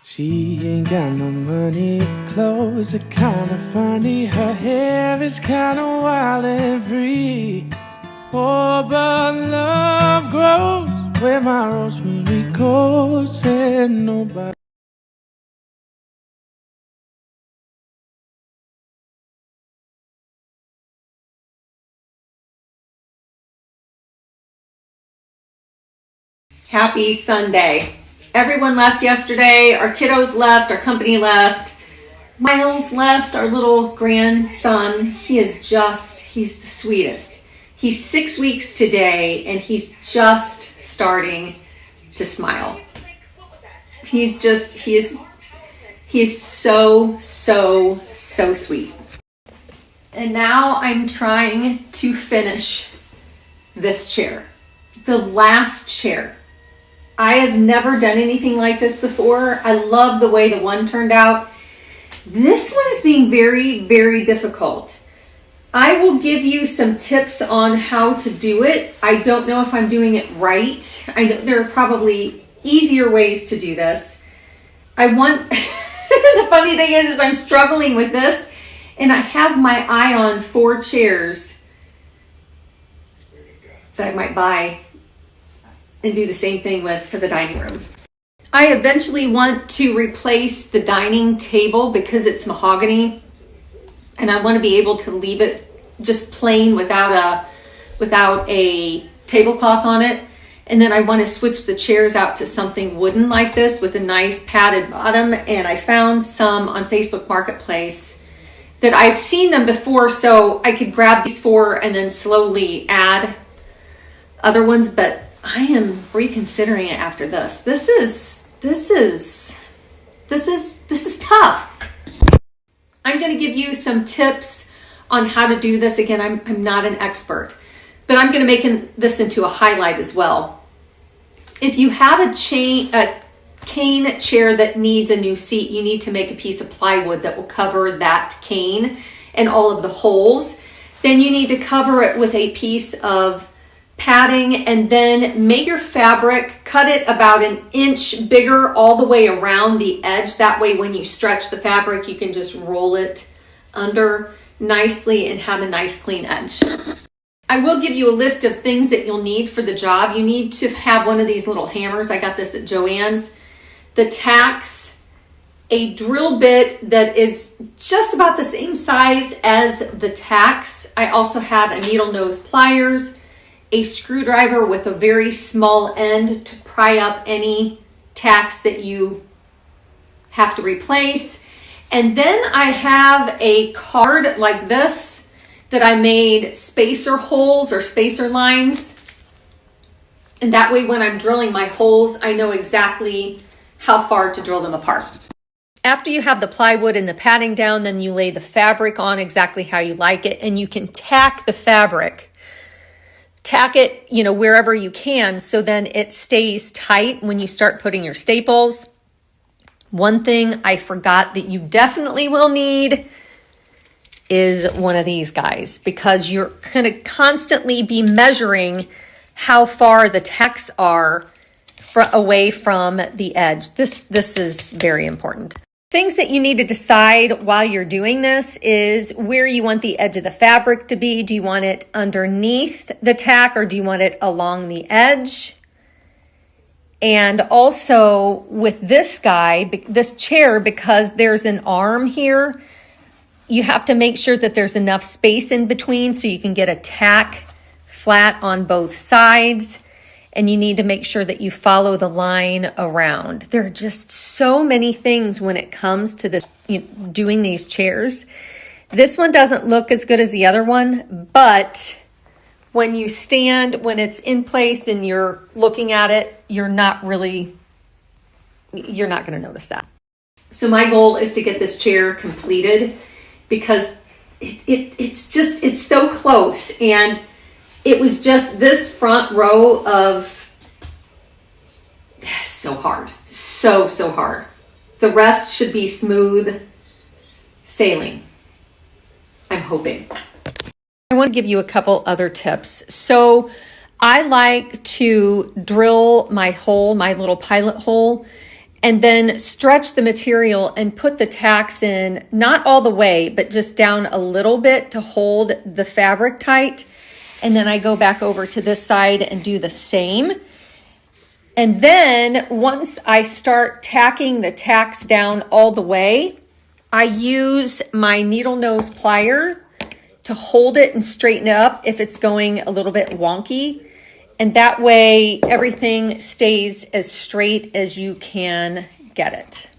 She ain't got no money, clothes are kinda funny. Her hair is kinda wild and free. Oh, but love grows where my rosemary goes, and nobody. Happy Sunday. Everyone left yesterday. Our kiddos left. Our company left. Miles left, our little grandson. He's the sweetest. He's 6 weeks today and he's just starting to smile. He is so sweet. And now I'm trying to finish this chair. The last chair. I have never done anything like this before. I love the way the one turned out. This one is being very difficult. I will give you some tips on how to do it. I don't know if I'm doing it right. I know there are probably easier ways to do this. The funny thing is I'm struggling with this and I have my eye on 4 chairs that I might buy and do the same thing with for the dining room. I eventually want to replace the dining table because it's mahogany and I want to be able to leave it just plain without a tablecloth on it. And then I want to switch the chairs out to something wooden like this with a nice padded bottom. And I found some on Facebook Marketplace that I've seen them before, so I could grab these 4 and then slowly add other ones, but I am reconsidering it after this. This is tough. I'm going to give you some tips on how to do this. Again, I'm not an expert, but I'm going to make this into a highlight as well. If you have a cane chair that needs a new seat, you need to make a piece of plywood that will cover that cane and all of the holes. Then you need to cover it with a piece of padding and then make your fabric, cut it about 1 inch bigger all the way around the edge. That way when you stretch the fabric, you can just roll it under nicely and have a nice clean edge. I will give you a list of things that you'll need for the job. You need to have one of these little hammers. I got this at Joann's. The tacks, a drill bit that is just about the same size as the tacks. I also have a needle nose pliers, a screwdriver with a very small end to pry up any tacks that you have to replace. And then I have a card like this that I made spacer holes or spacer lines. And that way when I'm drilling my holes, I know exactly how far to drill them apart. After you have the plywood and the padding down, then you lay the fabric on exactly how you like it, and you can tack the fabric. Tack it, wherever you can, so then it stays tight when you start putting your staples. One thing I forgot that you definitely will need is one of these guys, because you're going to constantly be measuring how far the tacks are away from the edge. This is very important. Things that you need to decide while you're doing this is where you want the edge of the fabric to be. Do you want it underneath the tack or do you want it along the edge? And also with this chair, because there's an arm here, you have to make sure that there's enough space in between so you can get a tack flat on both sides. And you need to make sure that you follow the line around. There are just so many things when it comes to this, doing these chairs. This one doesn't look as good as the other one, but when you stand, when it's in place and you're looking at it, you're not going to notice that. So my goal is to get this chair completed because it's so close, and it was just this front row of so hard, so hard. The rest should be smooth sailing, I'm hoping. I want to give you a couple other tips. So I like to drill my hole, my little pilot hole, and then stretch the material and put the tacks in, not all the way, but just down a little bit to hold the fabric tight. And then I go back over to this side and do the same. And then once I start tacking the tacks down all the way, I use my needle nose plier to hold it and straighten it up if it's going a little bit wonky. And that way everything stays as straight as you can get it.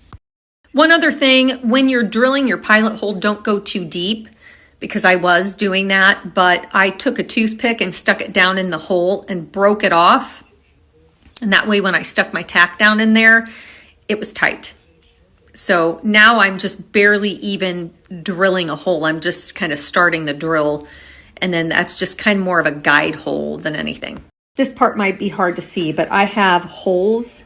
One other thing, when you're drilling your pilot hole, don't go too deep, because I was doing that, but I took a toothpick and stuck it down in the hole and broke it off. And that way when I stuck my tack down in there, it was tight. So now I'm just barely even drilling a hole. I'm just kind of starting the drill, and then that's just kind of more of a guide hole than anything. This part might be hard to see, but I have holes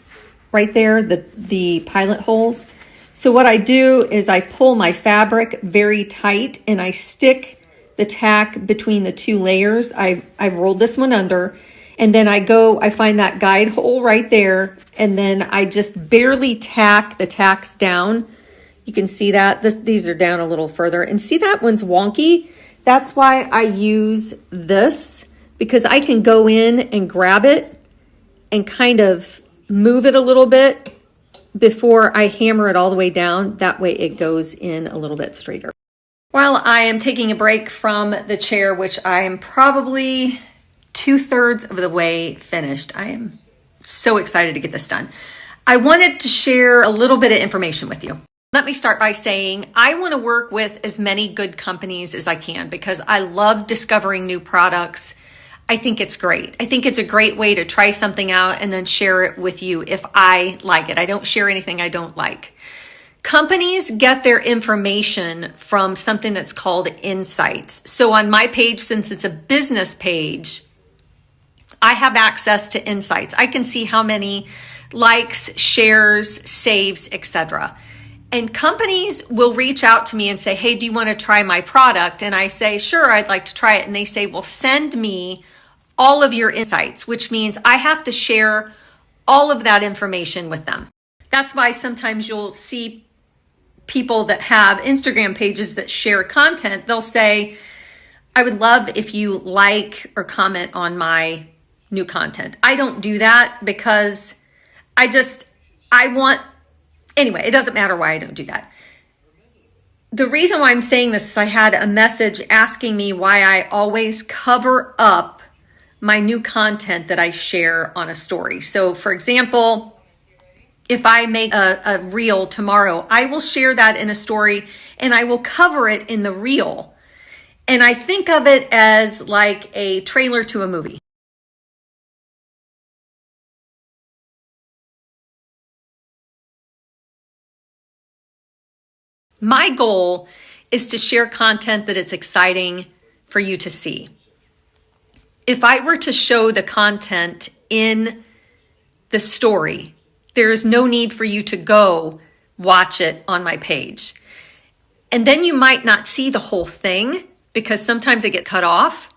right there, the pilot holes. So what I do is I pull my fabric very tight and I stick the tack between the two layers. I've rolled this one under, and then I find that guide hole right there, and then I just barely tack the tacks down. You can see that these are down a little further, and see that one's wonky. That's why I use this, because I can go in and grab it and kind of move it a little bit before I hammer it all the way down. That way it goes in a little bit straighter. While I am taking a break from the chair, which I am probably 2/3 of the way finished, I am so excited to get this done. I wanted to share a little bit of information with you. Let me start by saying I want to work with as many good companies as I can because I love discovering new products. I think it's great. I think it's a great way to try something out and then share it with you if I like it. I don't share anything I don't like. Companies get their information from something that's called insights. So on my page, since it's a business page, I have access to insights. I can see how many likes, shares, saves, etc. And companies will reach out to me and say, hey, do you want to try my product? And I say, sure, I'd like to try it. And they say, well, send me all of your insights, which means I have to share all of that information with them. That's why sometimes you'll see people that have Instagram pages that share content. They'll say, I would love if you like or comment on my new content. I don't do that because anyway, it doesn't matter why I don't do that. The reason why I'm saying this is I had a message asking me why I always cover up my new content that I share on a story. So for example, if I make a reel tomorrow, I will share that in a story and I will cover it in the reel. And I think of it as like a trailer to a movie. My goal is to share content that is exciting for you to see. If I were to show the content in the story, there is no need for you to go watch it on my page. And then you might not see the whole thing because sometimes it gets cut off.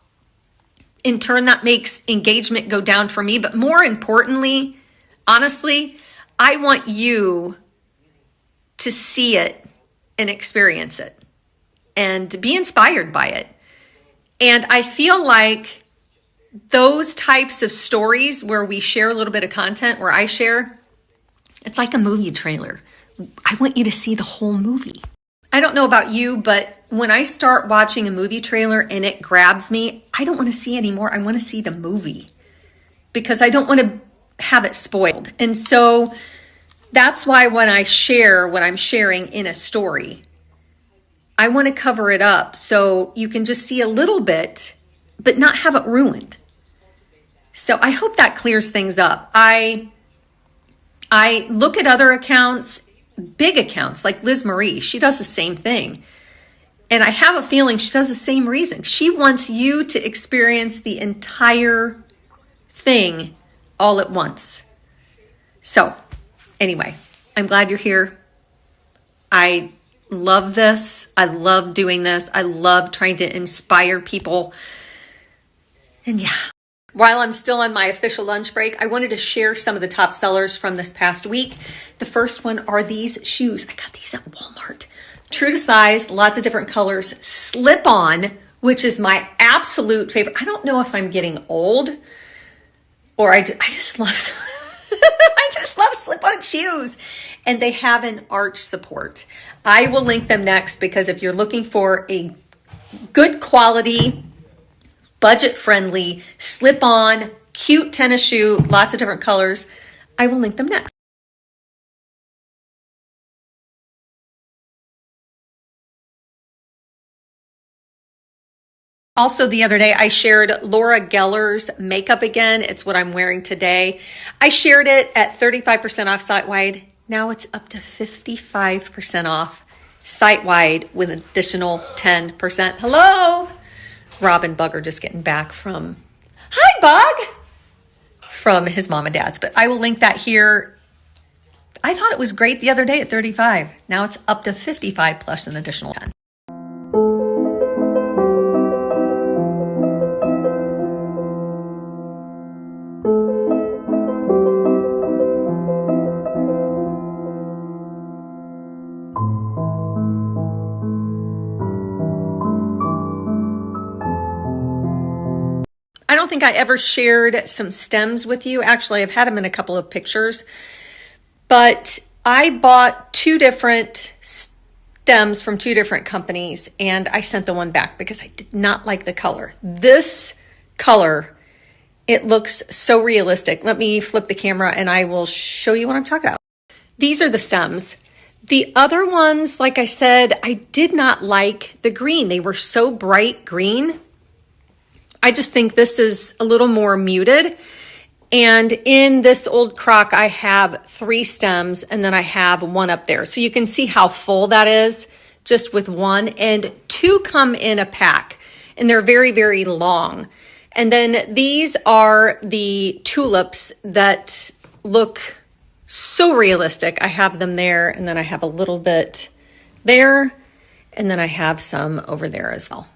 In turn, that makes engagement go down for me. But more importantly, honestly, I want you to see it and experience it and be inspired by it. And I feel like those types of stories where we share a little bit of content, where I share, it's like a movie trailer. I want you to see the whole movie. I don't know about you, but when I start watching a movie trailer and it grabs me, I don't want to see anymore. I want to see the movie because I don't want to have it spoiled. And so that's why when I share what I'm sharing in a story, I want to cover it up so you can just see a little bit, but not have it ruined. So I hope that clears things up. I look at other accounts, big accounts like Liz Marie. She does the same thing. And I have a feeling she does the same reason. She wants you to experience the entire thing all at once. So anyway, I'm glad you're here. I love this. I love doing this. I love trying to inspire people. And yeah, While I'm still on my official lunch break, I wanted to share some of the top sellers from this past week. The first one are these shoes. I got these at Walmart. True to size, lots of different colors. Slip-on, which is my absolute favorite. I don't know if I'm getting old or I just love I just love slip-on shoes. And they have an arch support. I will link them next because if you're looking for a good quality, budget-friendly, slip-on, cute tennis shoe, lots of different colors, I will link them next. Also, the other day, I shared Laura Geller's makeup again. It's what I'm wearing today. I shared it at 35% off site-wide. Now it's up to 55% off site-wide with an additional 10%. Hello? Rob and Bug are just getting back from, hi, Bug, from his mom and dad's. But I will link that here. I thought it was great the other day at 35. Now it's up to 55 plus an additional 10. I don't think I ever shared some stems with you. Actually, I've had them in a couple of pictures, but I bought 2 different stems from 2 different companies and I sent the one back because I did not like the color. This color, it looks so realistic. Let me flip the camera and I will show you what I'm talking about. These are the stems. The other ones, like I said, I did not like the green. They were so bright green. I just think this is a little more muted. And in this old crock, I have 3 stems and then I have 1 up there. So you can see how full that is just with 1, and 2 come in a pack and they're very, very long. And then these are the tulips that look so realistic. I have them there and then I have a little bit there and then I have some over there as well.